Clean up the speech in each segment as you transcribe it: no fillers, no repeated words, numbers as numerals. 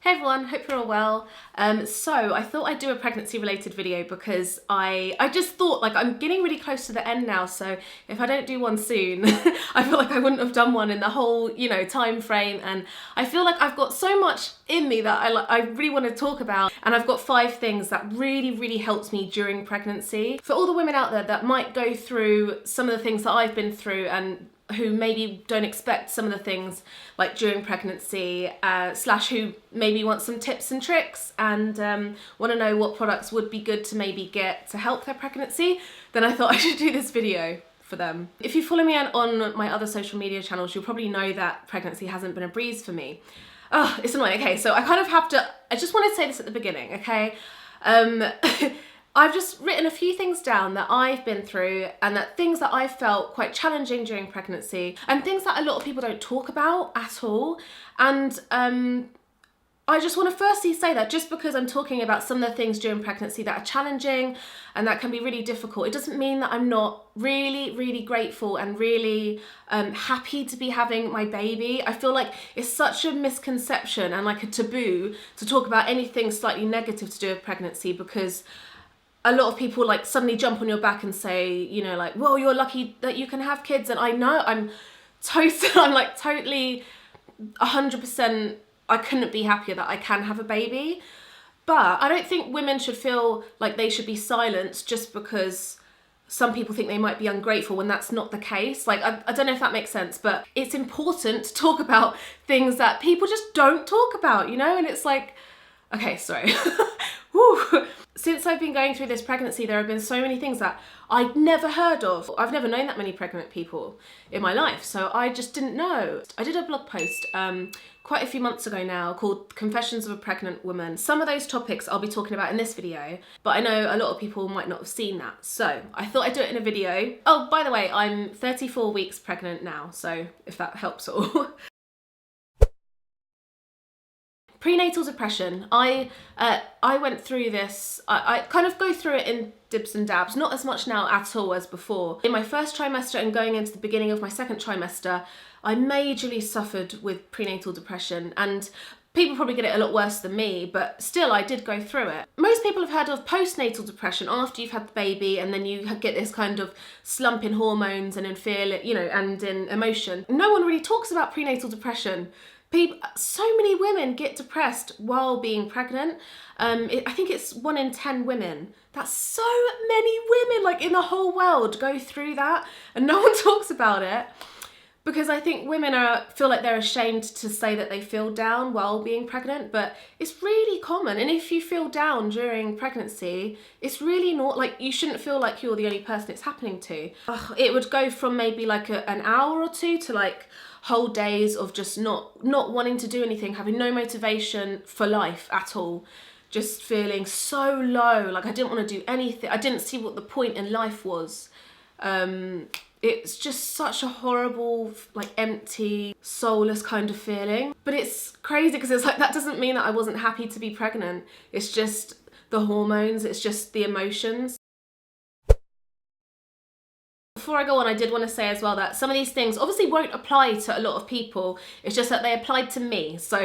Hey everyone, hope you're all well. So I thought I'd do a pregnancy related video because I just thought, like, I'm getting really close to the end now, so if I don't do one soon, I feel like I wouldn't have done one in the whole, time frame, and I feel like I've got so much in me that I really want to talk about, and I've got 5 things that really helped me during pregnancy. For all the women out there that might go through some of the things that I've been through and who maybe don't expect some of the things like during pregnancy, slash who maybe want some tips and tricks and want to know what products would be good to maybe get to help their pregnancy, then I thought I should do this video for them. If you follow me on my other social media channels, you'll probably know that pregnancy hasn't been a breeze for me. Oh, it's annoying. Okay, so I kind of have to, I just want to say this at the beginning, okay? I've just written a few things down that I've been through and that things that I felt quite challenging during pregnancy and things that a lot of people don't talk about at all. And I just want to firstly say that just because I'm talking about some of the things during pregnancy that are challenging and that can be really difficult, it doesn't mean that I'm not really grateful and really happy to be having my baby. I feel like it's such a misconception and like a taboo to talk about anything slightly negative to do with pregnancy, because a lot of people like suddenly jump on your back and say, like, well, you're lucky that you can have kids. And I know I'm like totally 100%, I couldn't be happier that I can have a baby. But I don't think women should feel like they should be silenced just because some people think they might be ungrateful when that's not the case. Like, I don't know if that makes sense, but it's important to talk about things that people just don't talk about, and it's like, okay, sorry. Whew. Since I've been going through this pregnancy, there have been so many things that I'd never heard of. I've never known that many pregnant people in my life, so I just didn't know. I did a blog post quite a few months ago now called Confessions of a Pregnant Woman. Some of those topics I'll be talking about in this video, but I know a lot of people might not have seen that, so I thought I'd do it in a video. Oh, by the way, I'm 34 weeks pregnant now, so if that helps at all. Prenatal depression. I went through this, I kind of go through it in dibs and dabs, not as much now at all as before. In my first trimester and going into the beginning of my second trimester, I majorly suffered with prenatal depression, and people probably get it a lot worse than me, but still I did go through it. Most people have heard of postnatal depression after you've had the baby, and then you get this kind of slump in hormones and in fear, and in emotion. No one really talks about prenatal depression. So many women get depressed while being pregnant. I think it's 1 in 10 women. That's so many women, like, in the whole world go through that, and no one talks about it because I think women feel like they're ashamed to say that they feel down while being pregnant, but it's really common. And if you feel down during pregnancy, it's really not, like, you shouldn't feel like you're the only person it's happening to. It would go from maybe like an hour or 2 to like whole days of just not wanting to do anything, having no motivation for life at all, just feeling so low, like I didn't want to do anything. I didn't see what the point in life was. It's just such a horrible, like, empty, soulless kind of feeling. But it's crazy because it's like, that doesn't mean that I wasn't happy to be pregnant. It's just the hormones, it's just the emotions. Before I go on, I did want to say as well that some of these things obviously won't apply to a lot of people. It's just that they applied to me, so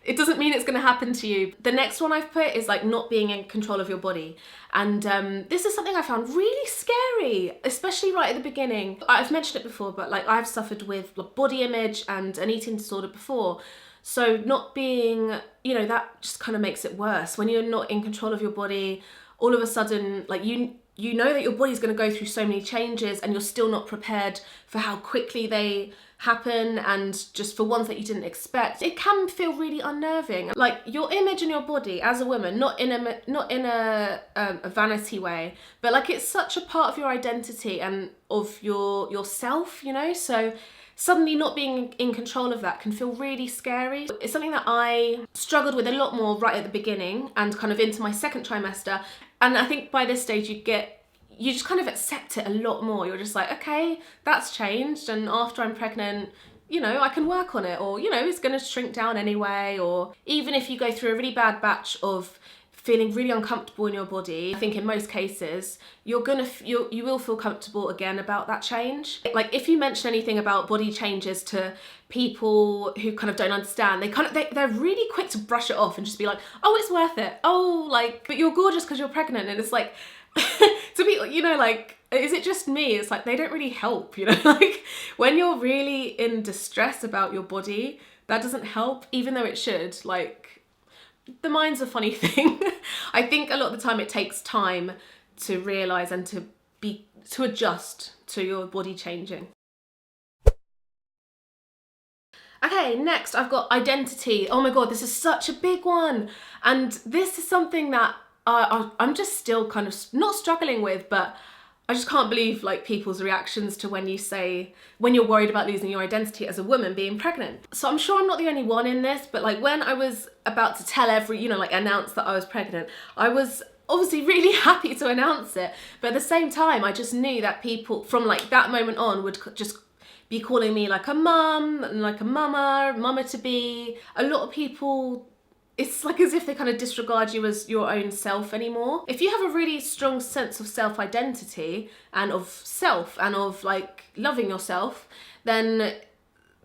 it doesn't mean it's going to happen to you. The next one I've put is like not being in control of your body. And this is something I found really scary, especially right at the beginning. I've mentioned it before, but like, I've suffered with body image and an eating disorder before. So not being, that just kind of makes it worse. When you're not in control of your body, all of a sudden, like, you know that your body's going to go through so many changes and you're still not prepared for how quickly they happen, and just for ones that you didn't expect. It can feel really unnerving. Like, your image and your body as a woman, not in a vanity way, but like, it's such a part of your identity and of yourself, so suddenly not being in control of that can feel really scary. It's something that I struggled with a lot more right at the beginning and kind of into my second trimester. And I think by this stage you just kind of accept it a lot more. You're just like, okay, that's changed, and after I'm pregnant, I can work on it, or, it's gonna shrink down anyway. Or even if you go through a really bad batch of feeling really uncomfortable in your body, I think in most cases you will feel comfortable again about that change. Like if you mention anything about body changes to people who kind of don't understand, they're really quick to brush it off and just be like, oh, it's worth it, oh, like, but you're gorgeous because you're pregnant. And it's like to be, you know, like, is it just me? It's like they don't really help, you know. Like when you're really in distress about your body, that doesn't help, even though it should. Like, the mind's a funny thing. I think a lot of the time it takes time to realise and to adjust to your body changing. Okay, next I've got identity. Oh my God, this is such a big one. And this is something that I'm just still kind of not struggling with, but I just can't believe like people's reactions to when you're worried about losing your identity as a woman being pregnant. So I'm sure I'm not the only one in this, but like when I was about to tell announce that I was pregnant, I was obviously really happy to announce it. But at the same time, I just knew that people from like that moment on would just be calling me like a mum and like a mama to be. A lot of people, it's like as if they kind of disregard you as your own self anymore. If you have a really strong sense of self-identity and of self and of like loving yourself, then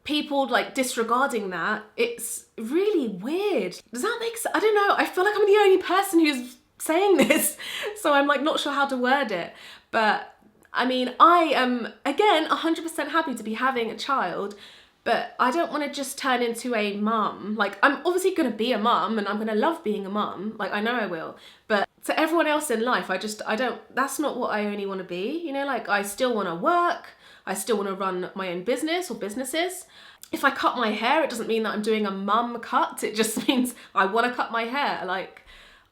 people like disregarding that, it's really weird. Does that make sense? I don't know. I feel like I'm the only person who's saying this, so I'm like not sure how to word it. But I mean, I am again 100% happy to be having a child, but I don't want to just turn into a mum. Like, I'm obviously going to be a mum and I'm going to love being a mum. Like, I know I will. But to everyone else in life, that's not what I only want to be. You know, like, I still want to work. I still want to run my own business or businesses. If I cut my hair, it doesn't mean that I'm doing a mum cut. It just means I want to cut my hair. Like,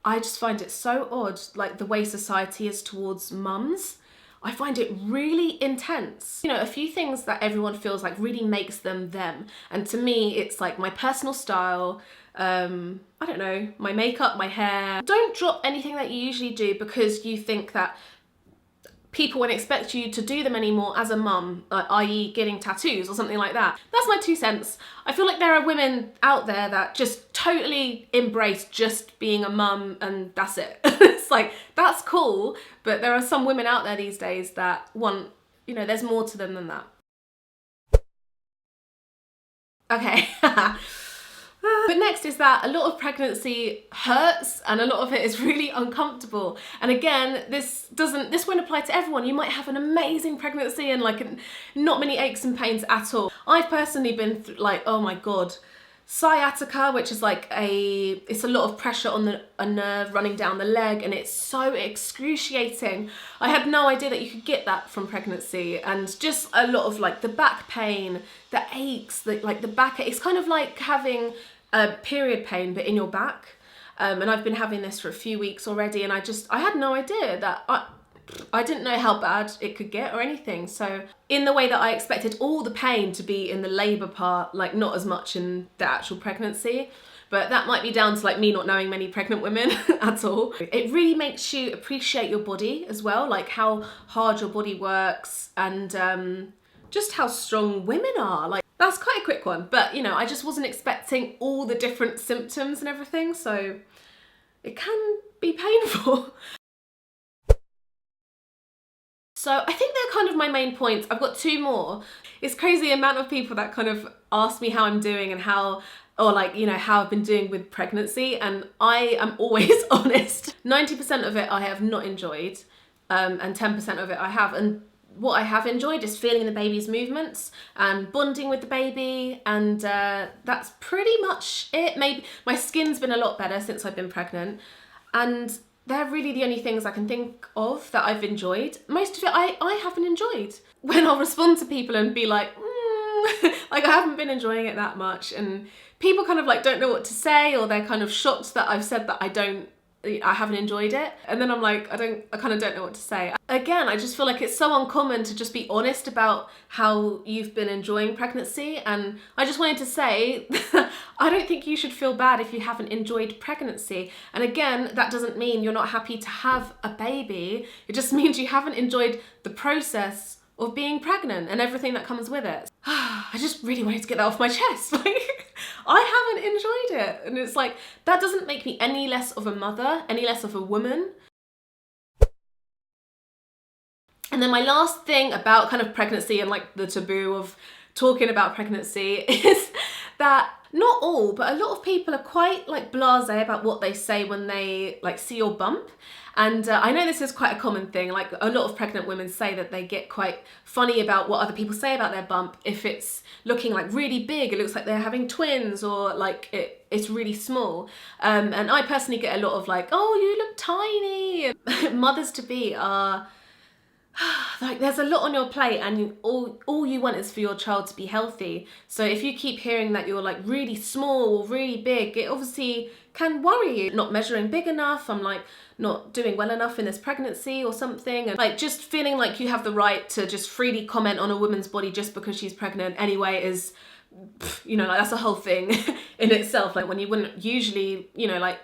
I just find it so odd, like, the way society is towards mums. I find it really intense. You know, a few things that everyone feels like really makes them them. And to me, it's like my personal style, I don't know, my makeup, my hair. Don't drop anything that you usually do because you think that people won't expect you to do them anymore as a mum, i.e. getting tattoos or something like that. That's my 2 cents. I feel like there are women out there that just totally embrace just being a mum and that's it. It's like, that's cool, but there are some women out there these days that want, you know, there's more to them than that. Okay. But next is that a lot of pregnancy hurts and a lot of it is really uncomfortable. And again, this won't apply to everyone. You might have an amazing pregnancy and like not many aches and pains at all. I've personally been through like, oh my God, sciatica, which is like it's a lot of pressure on a nerve running down the leg, and it's so excruciating. I had no idea that you could get that from pregnancy, and just a lot of like the back pain, the aches, the back ache. It's kind of like having a period pain but in your back. And I've been having this for a few weeks already, and I had no idea that I didn't know how bad it could get or anything. So in the way that I expected all the pain to be in the labour part, like not as much in the actual pregnancy, but that might be down to like me not knowing many pregnant women at all. It really makes you appreciate your body as well, like how hard your body works and just how strong women are. Like, that's quite a quick one, but you know, I just wasn't expecting all the different symptoms and everything, so it can be painful. So I think they're kind of my main points. I've got 2 more. It's crazy the amount of people that kind of ask me how I'm doing and how I've been doing with pregnancy, and I am always honest. 90% of it I have not enjoyed, and 10% of it I have. And what I have enjoyed is feeling the baby's movements and bonding with the baby, and that's pretty much it. Maybe my skin's been a lot better since I've been pregnant, and they're really the only things I can think of that I've enjoyed. Most of it I haven't enjoyed. When I'll respond to people and be like, like I haven't been enjoying it that much, and people kind of like don't know what to say, or they're kind of shocked that I've said that I haven't enjoyed it, and then I'm like, I kind of don't know what to say. Again, I just feel like it's so uncommon to just be honest about how you've been enjoying pregnancy, and I just wanted to say I don't think you should feel bad if you haven't enjoyed pregnancy. And again, that doesn't mean you're not happy to have a baby. It just means you haven't enjoyed the process of being pregnant and everything that comes with it. I just really wanted to get that off my chest. Like, I haven't enjoyed it. And it's like, that doesn't make me any less of a mother, any less of a woman. And then my last thing about kind of pregnancy and like the taboo of talking about pregnancy is that not all, but a lot of people are quite like blasé about what they say when they like see your bump. And I know this is quite a common thing. Like a lot of pregnant women say that they get quite funny about what other people say about their bump. If it's looking like really big, it looks like they're having twins, or like it's really small. And I personally get a lot of like, oh, you look tiny. Mothers to be are like, there's a lot on your plate, and all you want is for your child to be healthy. So if you keep hearing that you're like really small or really big, it obviously can worry you. Not measuring big enough, I'm like not doing well enough in this pregnancy or something, and like just feeling like you have the right to just freely comment on a woman's body just because she's pregnant anyway is, you know, like that's a whole thing in itself. Like when you wouldn't usually, you know, like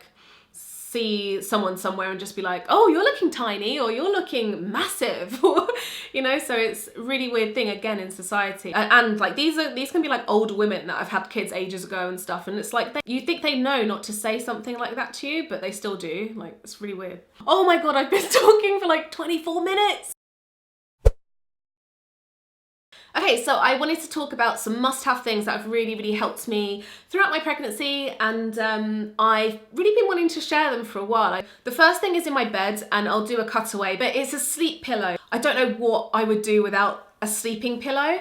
see someone somewhere and just be like, oh, you're looking tiny, or you're looking massive, or you know. So it's a really weird thing again in society. And like these can be like older women that have had kids ages ago and stuff, and it's like you think they know not to say something like that to you, but they still do. Like, it's really weird. Oh my god, I've been talking for like 24 minutes. Okay, so I wanted to talk about some must-have things that have really, really helped me throughout my pregnancy, and I've really been wanting to share them for a while. The first thing is in my bed, and I'll do a cutaway, but it's a sleep pillow. I don't know what I would do without a sleeping pillow.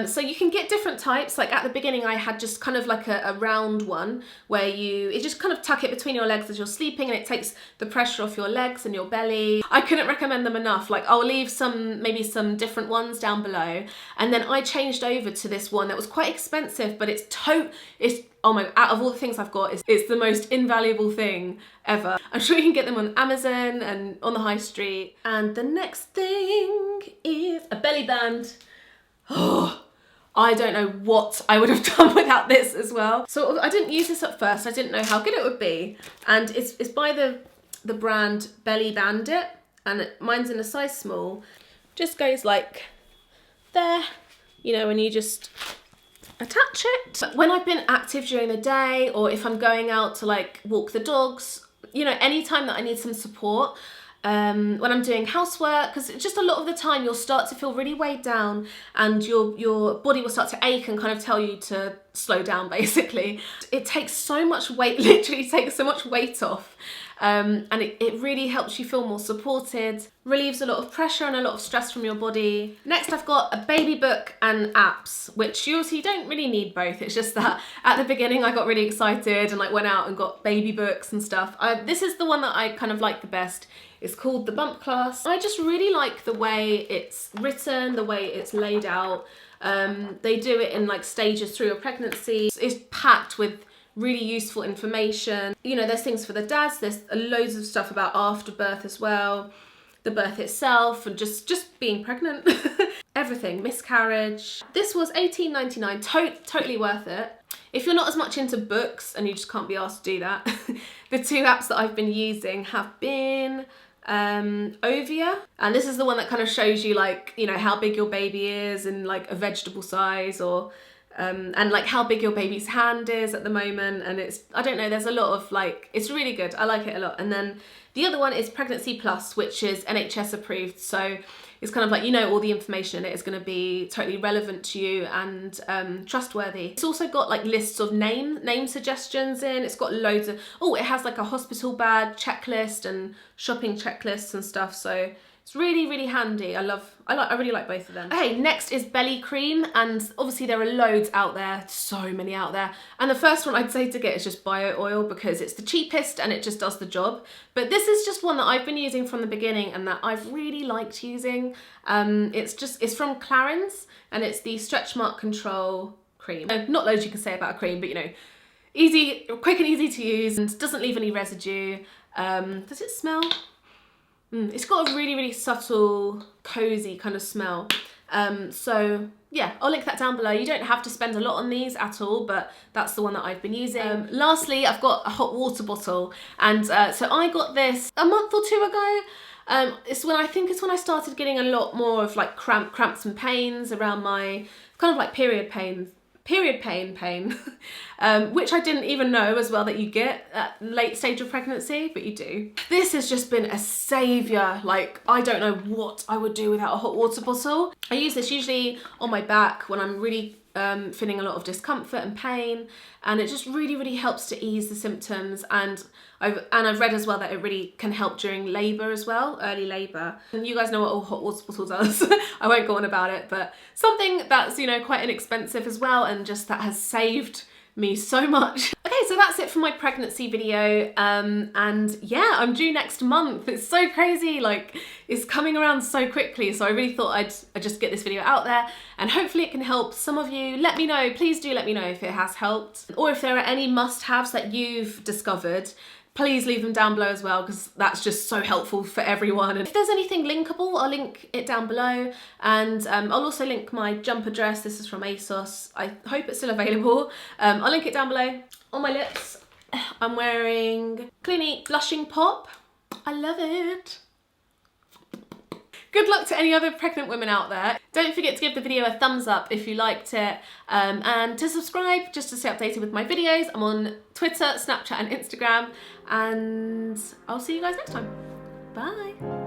So you can get different types. Like at the beginning I had just kind of like a round one where you just kind of tuck it between your legs as you're sleeping, and it takes the pressure off your legs and your belly. I couldn't recommend them enough. Like I'll leave maybe some different ones down below. And then I changed over to this one that was quite expensive, but oh my, out of all the things I've got, it's the most invaluable thing ever. I'm sure you can get them on Amazon and on the high street. And the next thing is a belly band. Oh, I don't know what I would have done without this as well. So I didn't use this at first. I didn't know how good it would be. And it's by the brand Belly Bandit, and mine's in a size small. Just goes like there, you know, and you just attach it. When I've been active during the day, or if I'm going out to like walk the dogs, you know, anytime that I need some support, when I'm doing housework, because just a lot of the time you'll start to feel really weighed down, and your body will start to ache and kind of tell you to slow down basically. It takes so much weight, literally takes so much weight off. And it really helps you feel more supported, relieves a lot of pressure and a lot of stress from your body. Next I've got a baby book and apps, which you obviously don't really need both. It's just that at the beginning I got really excited and like went out and got baby books and stuff. This is the one that I kind of like the best. It's called The Bump Class. I just really like the way it's written, the way it's laid out. They do it in like stages through your pregnancy. It's packed with really useful information. You know, there's things for the dads, there's loads of stuff about afterbirth as well, the birth itself, and just being pregnant. Everything, miscarriage. This was $18.99, totally worth it. If you're not as much into books and you just can't be asked to do that, the two apps that I've been using have been OVIA, and this is the one that kind of shows you like, you know, how big your baby is in like a vegetable size, or and like how big your baby's hand is at the moment. And it's, I don't know, there's a lot of like, it's really good. I like it a lot. And then the other one is Pregnancy Plus, which is NHS approved. So it's kind of like, you know, all the information in it is going to be totally relevant to you and trustworthy. It's also got like lists of name suggestions in. It's got loads of, it has like a hospital bag checklist and shopping checklists and stuff. So it's really, really handy. I really like both of them. Okay, next is belly cream, and obviously there are loads out there, so many out there. And the first one I'd say to get is just bio oil, because it's the cheapest and it just does the job. But this is just one that I've been using from the beginning and that I've really liked using. It's from Clarins, and it's the Stretch Mark Control cream. Not loads you can say about a cream, but you know, easy, quick and easy to use, and doesn't leave any residue. Does it smell? It's got a really, really subtle, cozy kind of smell. So yeah, I'll link that down below. You don't have to spend a lot on these at all, but that's the one that I've been using. Lastly, I've got a hot water bottle, and so I got this a month or two ago. It's when I started getting a lot more of like cramps and pains around my kind of like period pains. period pain, which I didn't even know as well that you get at late stage of pregnancy, but you do. This has just been a saviour. Like, I don't know what I would do without a hot water bottle. I use this usually on my back when I'm really feeling a lot of discomfort and pain, and it just really helps to ease the symptoms. And I've read as well that it really can help during labour as well, early labour. And you guys know what a hot water bottle does. I won't go on about it, but something that's, you know, quite inexpensive as well, and just that has saved me so much. Okay, so that's it for my pregnancy video, and yeah, I'm due next month. It's so crazy, like, it's coming around so quickly, so I really thought I'd just get this video out there, and hopefully it can help some of you. Let me know, please do let me know if it has helped, or if there are any must-haves that you've discovered. Please leave them down below as well, because that's just so helpful for everyone. And if there's anything linkable, I'll link it down below. And I'll also link my jumper dress. This is from ASOS. I hope it's still available. I'll link it down below. On my lips, I'm wearing Clinique Blushing Pop. I love it. Good luck to any other pregnant women out there. Don't forget to give the video a thumbs up if you liked it, and to subscribe just to stay updated with my videos. I'm on Twitter, Snapchat and Instagram, and I'll see you guys next time. Bye.